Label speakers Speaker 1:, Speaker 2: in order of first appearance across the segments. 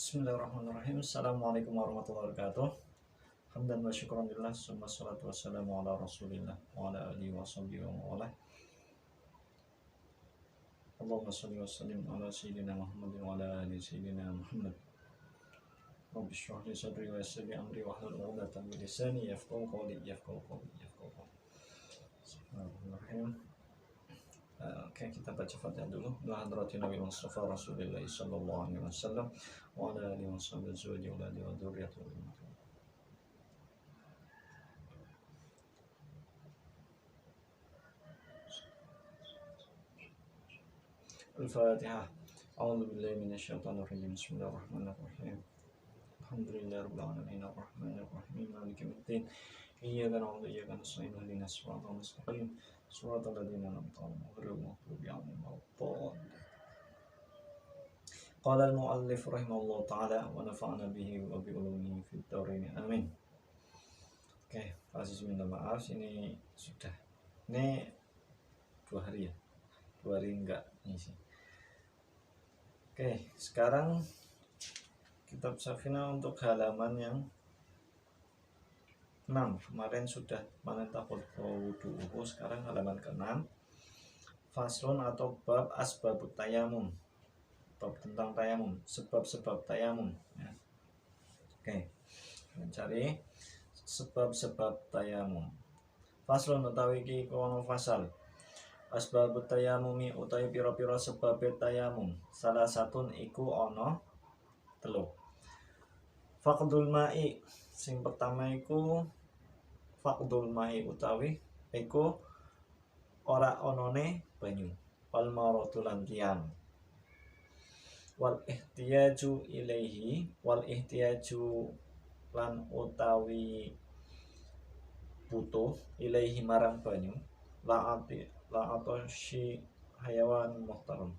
Speaker 1: Bismillahirrahmanirrahim. Assalamualaikum warahmatullahi wabarakatuh. Hamdan wa syukran lillah, summa salatu wassalamu ala rasulillah wa ala alihi wa sahbihi wa mawalah. Allahumma salli wa sallim ala sayyidina Muhammadin wa ala ali sayyidina Muhammad. Rabbi shrah li sadri wa yassir li amri wa hlul 'uqdatam min lisani yafqahu qawli. Bismillahirrahmanirrahim. Oke, kita baca Fatihah dulu. La hadratin Nabi Mustafa Rasulullah sallallahu alaihi wasallam wa ala alihi washabihi azwajihi wa alihi wa dzurriyyatihi. Al-Fatihah. A'udzu billahi minasyaitonir rajim. Bismillahirrahmanirrahim. Alhamdulillahirabbil alamin arrahmanir rahim maliki yaumiddin. Iyyaka na'budu wa iyyaka nasta'in ihdinas siratal mustaqim siratal ladzina an'amta 'alaihim ghairil maghdubi 'alaihim waladdallin. Qala al-mu'allif rahimahullah ta'ala wa nafa'ana bihi wa bi ulumihi fid dharain amin. Oke, kasih minta maaf ini sudah. Ini 2 hari ya. 2 hari enggak ngisi. Oke, sekarang kitab Safina untuk halaman yang 6. Kemarin sudah manentahul wudu'uhu, sekarang halaman ke-6. Faslun atau bab asbabut tayamum. Bab tentang tayamum, sebab-sebab tayamum ya. Oke. Mencari sebab-sebab tayamum. Faslun utawi iki kono fasal. Asbabut tayamumi utawi pira-pira sebab tayamum. Salah satun iku ana 3. Faqdul ma'i, sing pertama iku faqdul ma'i utawi iku ora onone banyu. Wal maratu lan tiam. Wal ihtiyaju ilaihi, wal ihtiyaju lan utawi butuh ilaihi marang banyu. La atau si hayawan muhtaram.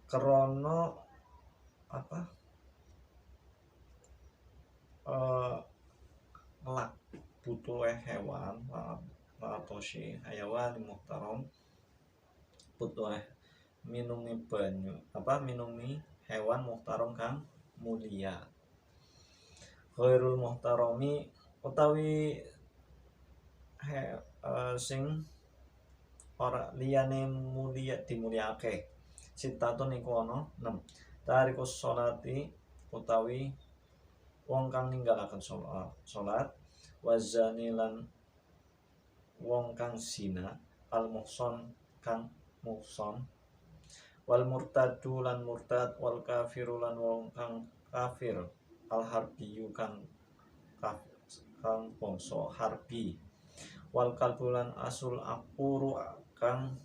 Speaker 1: Krono apa? Ngelak butuh hewan atau si hayawan muhtaram butuh minumi banyu minumi hewan muhtaram kang mulia. Ghairul muhtarami utawi sing ora liyane mulia dimulyake. Sitatun iku ana 6. Tarikus sholati utawi wong kang ninggalaken salat, wazani lan wong kang zina, al muhson kang muhson, wal murtadu lan murtad, wal kafiru lan wong kang kafir, al harbiyu kang bangsa harbi, wal kalbulan asul akuru kang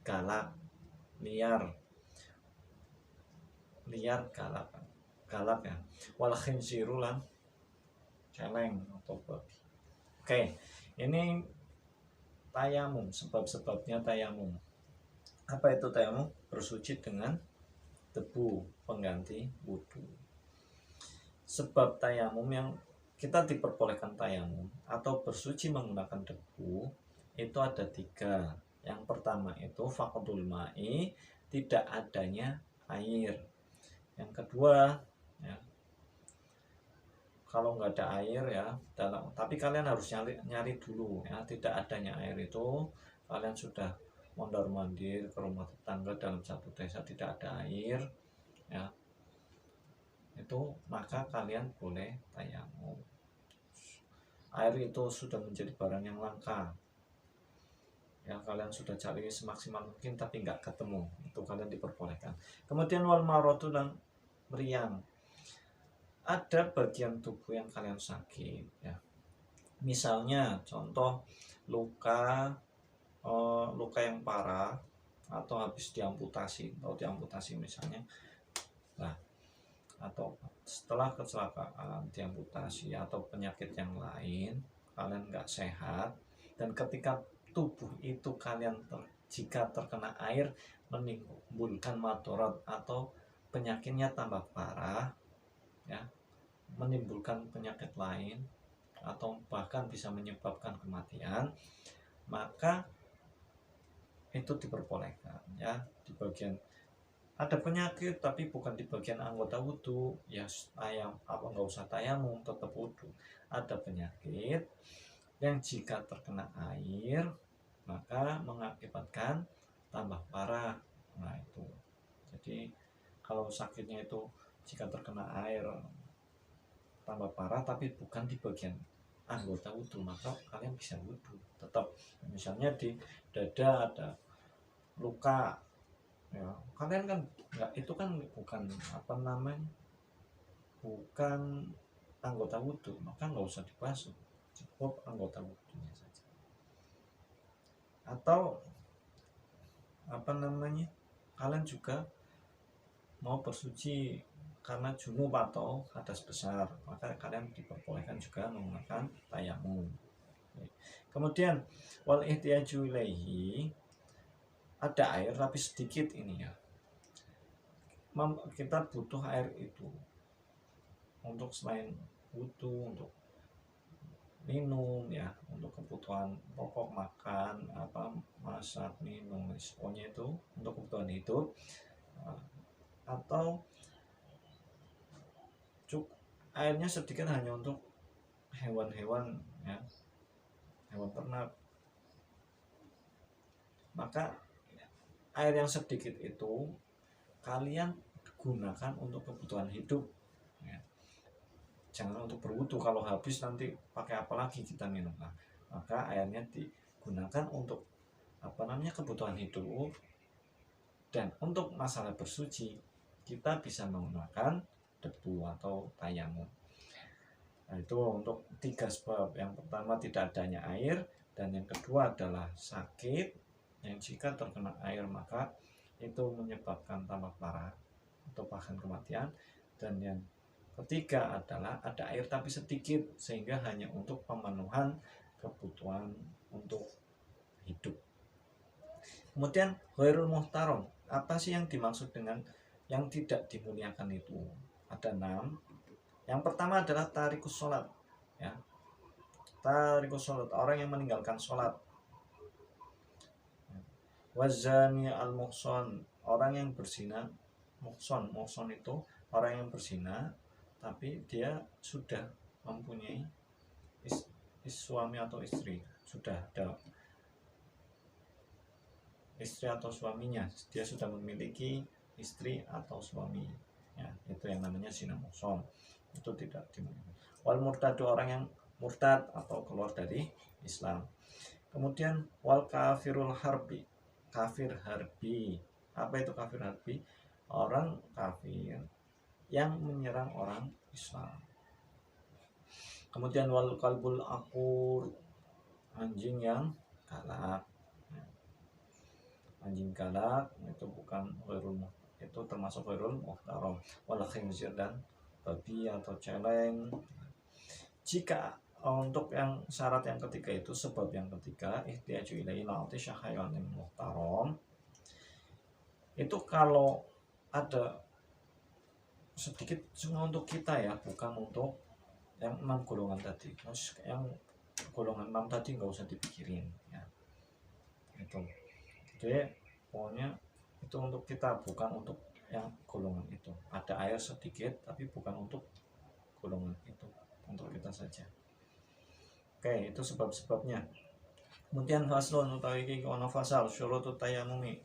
Speaker 1: galak liar galak ya, wal khinziru lan celeng atau babi. Oke, ini tayamum, sebab-sebabnya tayamum. Apa itu tayamum? Bersuci dengan debu pengganti wudu. Sebab tayamum yang kita diperbolehkan tayamum atau bersuci menggunakan debu itu ada 3. Yang pertama itu faqdul ma'i, tidak adanya air. Yang kedua ya, kalau nggak ada air ya tapi kalian harus nyari dulu ya, tidak adanya air itu kalian sudah mondar-mandir ke rumah tetangga dalam satu desa tidak ada air ya, itu maka kalian boleh tayamum. Air itu sudah menjadi barang yang langka ya, kalian sudah cari semaksimal mungkin tapi nggak ketemu, itu kalian diperbolehkan. Kemudian wal maratu dan meriang, ada bagian tubuh yang kalian sakit ya, misalnya contoh luka yang parah atau habis diamputasi misalnya, nah atau setelah kecelakaan diamputasi atau penyakit yang lain kalian nggak sehat, dan ketika tubuh itu kalian jika terkena air menimbulkan madarat atau penyakitnya tambah parah ya, menimbulkan penyakit lain atau bahkan bisa menyebabkan kematian, maka itu diperbolehkan ya, di bagian ada penyakit tapi bukan di bagian anggota wudhu ya, apa nggak usah tayamum, tetap wudhu. Ada penyakit yang jika terkena air maka mengakibatkan tambah parah. Nah itu, jadi kalau sakitnya itu jika terkena air tambah parah tapi bukan di bagian anggota wudhu, maka kalian bisa wudhu tetap. Misalnya di dada ada luka ya, kalian kan nggak, itu kan bukan apa namanya, bukan anggota wudhu, maka nggak usah dibasuh, cukup anggota wudhunya saja. Atau apa namanya, kalian juga mau bersuci karena junub atau hadas besar, maka kalian diperbolehkan juga menggunakan tayamum. Kemudian wal ihtiyaju ilaihi, ada air tapi sedikit ini ya, kita butuh air itu untuk selain wudhu, untuk minum ya, untuk kebutuhan pokok, makan, apa, masak, minum, pokoknya itu untuk kebutuhan hidup. Atau airnya sedikit hanya untuk hewan-hewan ya, hewan ternak, maka air yang sedikit itu kalian gunakan untuk kebutuhan hidup ya. Jangan untuk berwudu, kalau habis nanti pakai apa lagi kita minum. Nah, maka airnya digunakan untuk apa namanya, kebutuhan hidup. Dan untuk masalah bersuci kita bisa menggunakan debu atau tayamum. Nah, itu untuk 3 sebab. Yang pertama tidak adanya air, dan yang kedua adalah sakit yang jika terkena air maka itu menyebabkan tambah parah atau bahkan kematian. Dan yang ketiga adalah ada air tapi sedikit sehingga hanya untuk pemenuhan kebutuhan untuk hidup. Kemudian ghairul muhtaram, apa sih yang dimaksud dengan yang tidak dimuliakan itu? Ada 6. Yang pertama adalah tarikus sholat ya. Tarikus sholat, orang yang meninggalkan sholat. Wazani al-muhson, orang yang berzina. Muhson itu orang yang berzina tapi dia sudah mempunyai suami atau istri, sudah ada istri atau suaminya, dia sudah memiliki istri atau suami ya, itu yang namanya zina muhson, itu tidak dimungkinkan. Wal murtadu, orang yang murtad atau keluar dari Islam. Kemudian wal kafirul harbi, kafir harbi. Apa itu kafir harbi? Orang kafir yang menyerang orang Islam. Kemudian wal kalbul akur, anjing yang galak. Anjing galak itu bukan ghairul, itu termasuk ghairul muhtaram. Wal khinzir, dan babi atau celeng. Jika untuk yang syarat yang ketiga itu, sebab yang ketiga, ihtiyaju ilaihi la'ati syahhayanin muhtaram, itu kalau ada sedikit cuma untuk kita ya, bukan untuk yang 6 golongan tadi. Yang golongan 6 tadi nggak usah dipikirin ya, itu. Jadi pokoknya itu untuk kita, bukan untuk yang golongan itu. Ada air sedikit tapi bukan untuk golongan itu, untuk kita saja. Oke, itu sebab-sebabnya. Kemudian faslun utawi iki ana fasal syurutut tayamumi,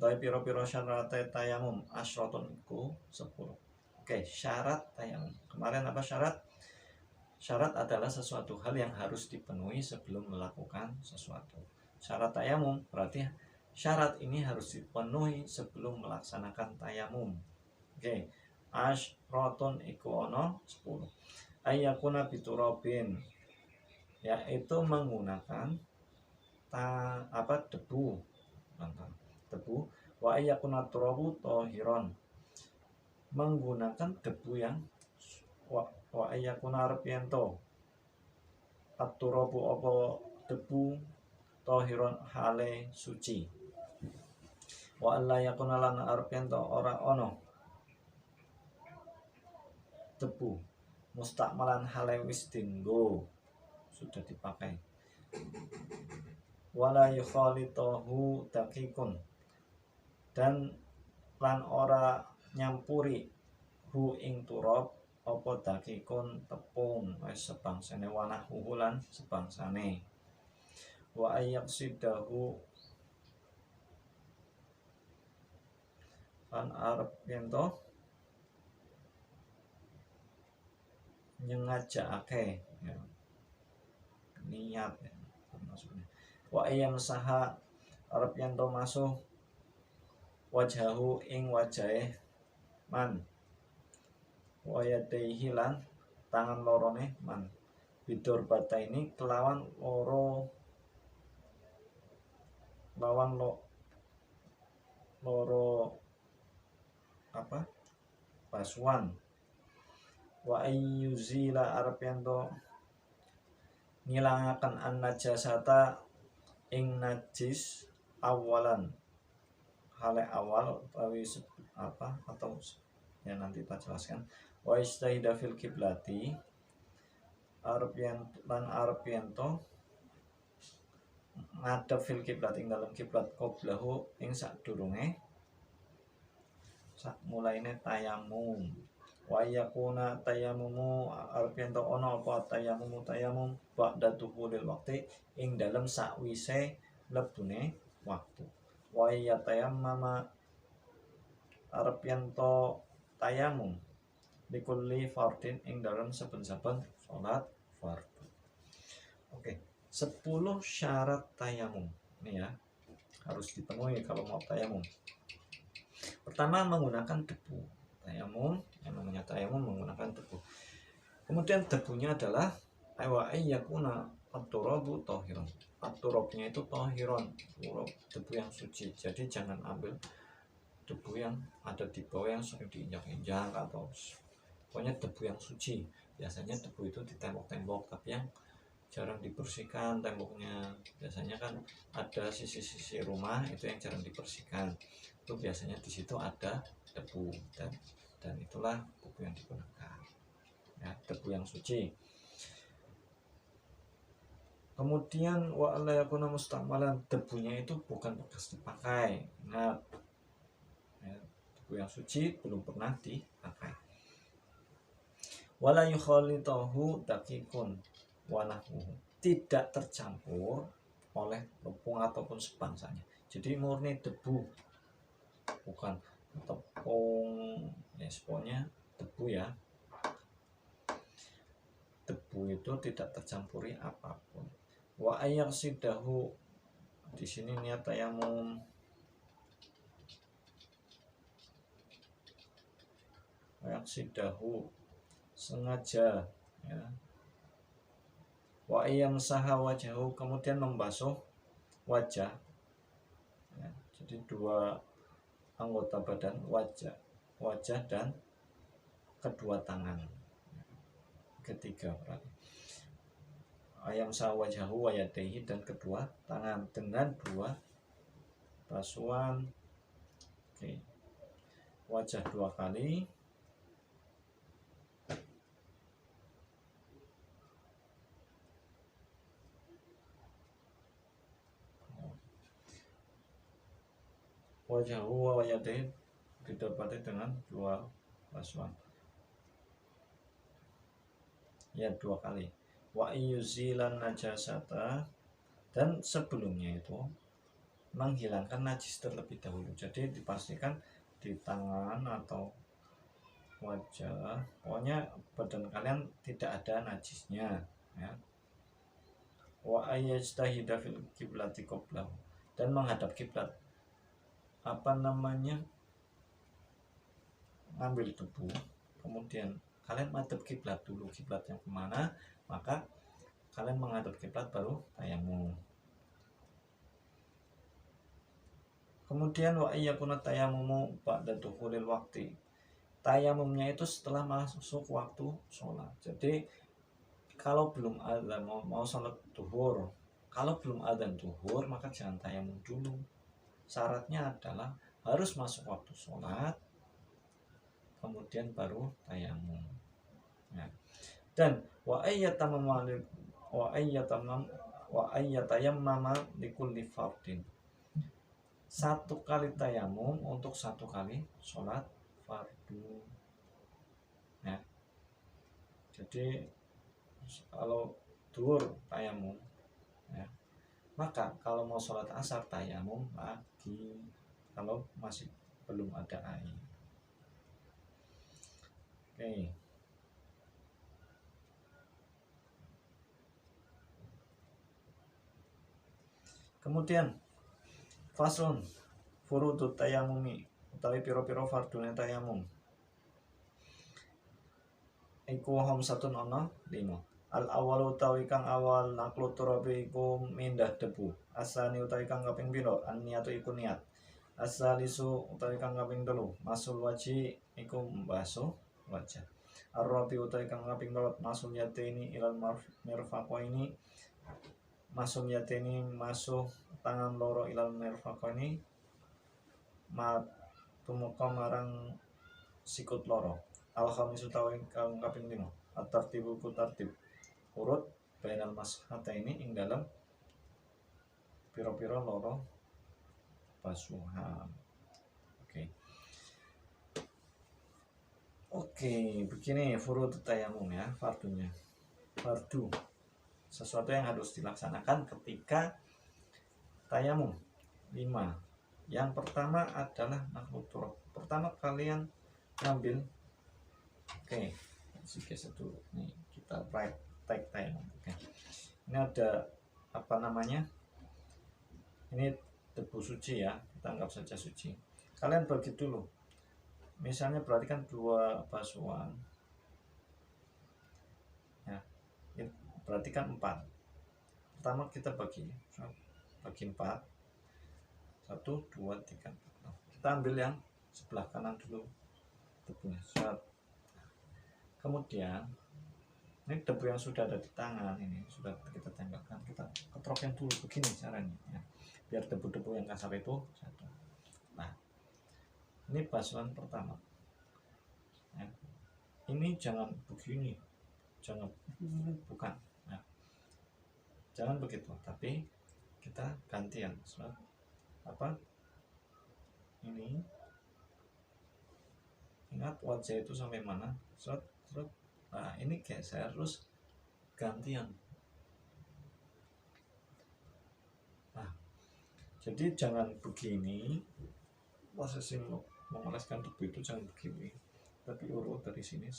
Speaker 1: utawi pira-pira syarat tayamum, asyratun iku 10. Oke, syarat tayamum. Kemarin apa syarat? Syarat adalah sesuatu hal yang harus dipenuhi sebelum melakukan sesuatu. Syarat tayamum berarti syarat ini harus dipenuhi sebelum melaksanakan tayamum. Oke, asyratun iku ana 10. Ayyakuna biturabin, yaitu menggunakan debu, wa ayyakuna turabu tahiron, menggunakan debu yang wa ayyakuna arpianto at-turabu apa debu tahiron hale suci, wa alla yakuna lan arpianto ora ono debu mustakmalan hale wis dinggo, sudah dipakai. wala yukhalitahu daqiqun, dan lan ora nyampuri hu ing turab apa daqiqun tepung wis sebangsane wanahu lan sebangsane. Wa ayyaksidahu lan arep yen to nyengajakake ya, niat ya, maksudnya. Wa ayyam saha arep yen to masuh wajahu ing wajahe man, wa yadaihi lan tangan lorone man, bidur bata ini kelawan loro lawan loro apa basuhan. Wa ayyuzila arep yen to ngilangaken an najasata ing najis awalan hale awal utawi apa atau ya nanti kita jelaskan. Wa istahida fil kiblati arep yen lan arep yen to ngadep fil kiblat ing dalam kiblat qoblahu ing sadurunge sak mulaine tayamum. Wa yakuna tayamumu arep yen to ana apa tayamum ba'da dukhulil waqti ing dalem sakwise mlebune waktu. Wa yatayammama arep yen to tayamum likulli fardin ing dalem saben-saben salat fardu. Oke, 10 syarat tayamum. Ini ya, harus dipenuhi kalau mau tayamum. Pertama, menggunakan debu. Tayamum, yang namanya tayamum menggunakan debu. Kemudian debunya adalah wa ayyakuna at-turabu tahiran. At-turabnya itu tahiran, debu yang suci. Jadi jangan ambil debu yang ada di bawah yang sering diinjak-injak atau pokoknya debu yang suci. Biasanya debu itu di tembok-tembok, tapi yang jarang dibersihkan temboknya. Biasanya kan ada sisi-sisi rumah itu yang jarang dibersihkan. Itu biasanya di situ ada debu dan itulah debu yang digunakan. Ya, debu yang suci. Kemudian wa alla yakuna musta'malan, debunya itu bukan bekas dipakai. Ingat, ya, debu yang suci belum pernah dipakai. Wala yukhalitahu daqiqun wanahuhu, tidak tercampur oleh tepung ataupun sebangsanya. Jadi murni debu, bukan tepung ya, pokoknya debu ya. Debu itu tidak tercampuri apapun. Wa ayyaksidahu, di sini niat tayamum. Ayyaksidahu sengaja ya. Wa ayyam saha wajahu, kemudian membasuh wajah ya, jadi dua anggota badan, wajah dan kedua tangan, ketiga berarti ayyam saha wajahu wa yadaihi, dan kedua tangan dengan dua basuhan. Oke. Wajah 2 kali, wajahu wa yadaihi didapati dengan 2 basuhan ya 2 kali. Wa yuzilan najasata, dan sebelumnya itu menghilangkan najis terlebih dahulu. Jadi dipastikan di tangan atau wajah, pokoknya badan kalian tidak ada najisnya ya. Wa ayyajtahida fil kiblati qoblahu, dan menghadap kiblat, apa namanya, ngambil debu, kemudian kalian madhep kiblat dulu, kiblat yang kemana, maka kalian menghadap kiblat baru tayamum. Kemudian wa ayyakuna tayamumu ba'da dukhulil waqti, tayamumnya itu setelah masuk waktu sholat. Jadi kalau belum adzan mau sholat duhur, kalau belum adzan duhur maka jangan tayamum dulu. Syaratnya adalah harus masuk waktu sholat, kemudian baru tayamum ya. Dan wa ayyatamam wa ayyatayammama likulli fardin. Satu kali tayamum untuk satu kali sholat fardu. Ya. Jadi kalau duhur tayamum, ya, maka kalau mau sholat asar tayamum lagi kalau masih belum ada air. Oke. Kemudian faslun furudut tayamumi utawi piro-piro fardune tayamum iku khamsatun ana 5. Al awalu utawi kang awal naklu turabi iku mindah debu. Asani utawi kang kaping piro an-niyatu iku niat. Asalisu utawi kang kaping 3 masul waji iku mbasuh wajah. Ar-rabi utawi kang kaping 4 masul yataini ilal mirfaqaini. Masul yataini masuh tangan loro ilal mirfaqaini tumeka marang sikut loro. Al-khamis utawi kang kaping 5 at-tartibu ku tartib urut bainal mashataini ing dalam piro-piro loro basuhan. Oke, begini furud tayamum ya, fardunya. Fardu sesuatu yang harus dilaksanakan ketika tayamum. 5. Yang pertama adalah nakhlul turab. Pertama kalian ngambil. Oke, sikit dulu. Nih kita praktek tayamum. Oke. Ini ada apa namanya? Ini debu suci ya, kita anggap saja suci. Kalian bagi dulu. Misalnya perhatikan 2 basuhan. Ya, perhatikan 4. Pertama kita bagi 4. 1, 2, 3, 4. Kita ambil yang sebelah kanan dulu debunya. Kemudian ini debu yang sudah ada di tangan ini sudah kita tempelkan, kita ketrokin dulu begini caranya ya, biar debu-debu yang kasar itu jatuh. Nah, ini basuhan pertama ya. Ini jangan begini, jangan bukan ya. Jangan begitu, tapi kita gantian apa ini, ingat wajah itu sampai mana, nah ini geser terus gantian. Nah, jadi jangan begini posisi mengoleskan debu itu, jangan begini, tapi urut dari sini.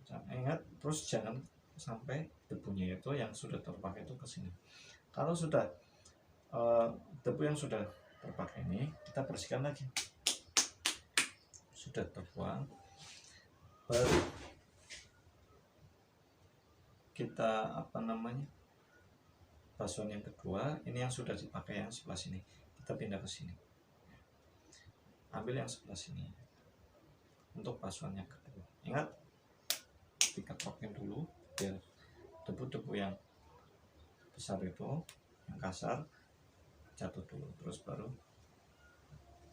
Speaker 1: Nah, ingat terus jangan sampai debunya itu yang sudah terpakai itu ke sini. Kalau sudah debu yang sudah terpakai ini kita bersihkan lagi, sudah terbuang, baru kita apa namanya, basuhan yang kedua ini yang sudah dipakai yang sebelah sini, kita pindah ke sini, ambil yang sebelah sini untuk basuhan yang kedua. Ingat diketrokin dulu biar debu-debu yang besar itu, yang kasar jatuh dulu, terus baru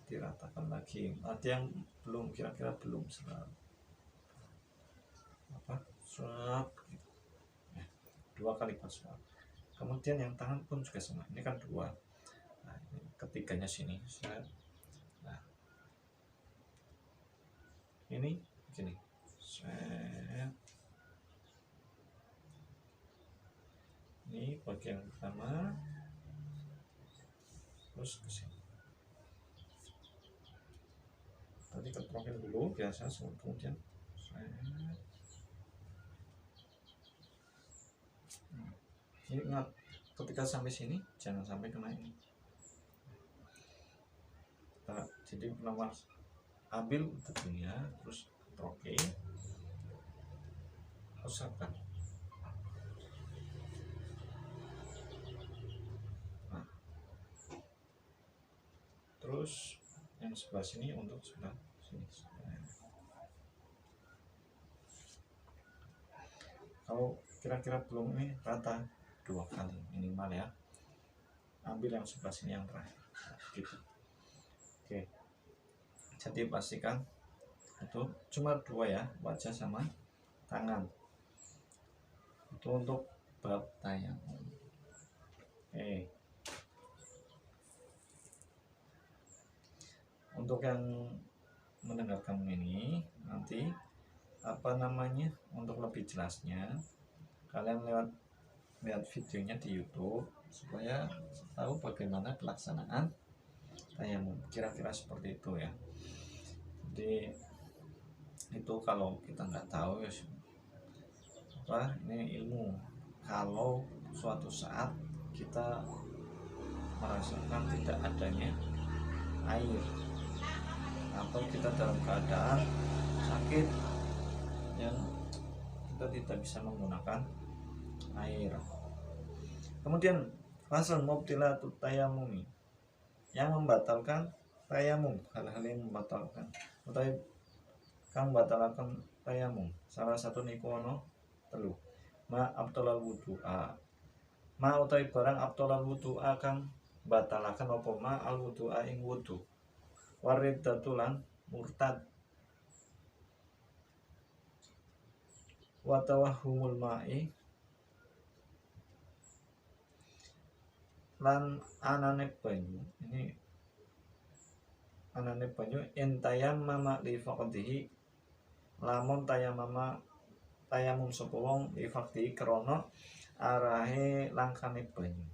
Speaker 1: diratakan lagi. Ada yang belum, kira-kira belum serap gitu. Ya, 2 kali basuhan. Kemudian yang tangan pun juga sama, ini kan 2. Nah, ini ketiganya sini. Nah, ini begini. Ini bagian pertama, terus ke sini. Tadi ketrokin dulu biasa, kemudian ini ingat ketika sampai sini jangan sampai kena ini. Nah, jadi nomor ambil debunya terus ketrokin, usapkan. Nah, terus yang sebelah sini untuk sebelah sini. Kalau kira-kira belum ini rata 2 kali minimal ya, ambil yang sebelah sini yang terakhir gitu. Oke, jadi pastikan itu cuma 2 ya, wajah sama tangan. Itu untuk bab tayamum. Oke. Untuk yang mendengarkan ini nanti untuk lebih jelasnya kalian lihat videonya di YouTube supaya tahu bagaimana pelaksanaan tayamum, kira-kira seperti itu ya. Jadi itu kalau kita nggak tahu ya ini ilmu. Kalau suatu saat kita merasakan tidak adanya air atau kita dalam keadaan sakit yang kita tidak bisa menggunakan air. Kemudian fasal mubtilatut tayamumi, yang membatalkan tayamum, hal-hal yang membatalkan atau kang batalkan tayamum. Salah satu niku ono telu. Ma abtalal wudu'a, ma utawi barang abtalal wudu'a kang batalakan apa ma al wudu'a ing wudu. Wariddatulan murtad, wa tawahhumul ma'i lan anane banyu. Ini anane banyu intayammama li faqdihi, lamun tayamum sapa wong li faqdihi krana arahe langkane banyu.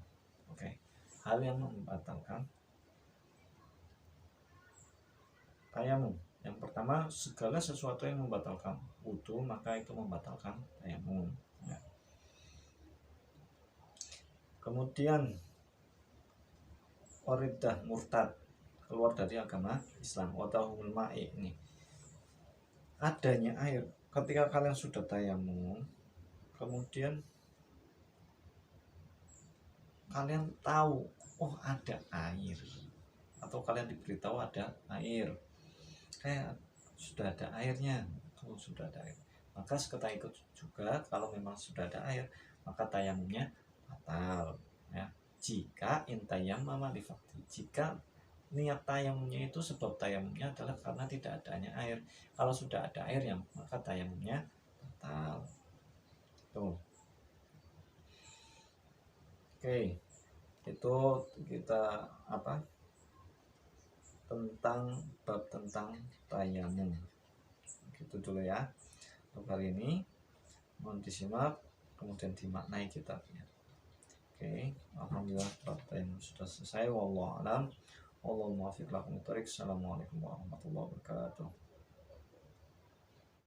Speaker 1: Oke. Hal yang membatalkan tayamum. Yang pertama, segala sesuatu yang membatalkan wudu maka itu membatalkan tayamum ya. Kemudian wariddah murtad, keluar dari agama Islam. Watahumul ma'i, ini adanya air. Ketika kalian sudah tayamum, kemudian kalian tahu oh ada air, atau kalian diberitahu ada air, kayak sudah ada airnya, sudah ada air, maka seketika itu juga kalau memang sudah ada air maka tayamumnya batal ya. Jika intayammama li faqdi, jika niat tayamumnya itu sebab tayamumnya adalah karena tidak adanya air. Kalau sudah ada air yang maka tayamumnya batal. Tuh. Oke. Itu kita tentang bab tentang tayamum. Gitu dulu ya. Untuk kali ini mohon disimak kemudian dimaknai kitabnya. Oke, alhamdulillah bab tayamum sudah selesai. Wallahu a'lam. Wallahul muwaffiq lakum thoriq. Assalamualaikum warahmatullahi wabarakatuh.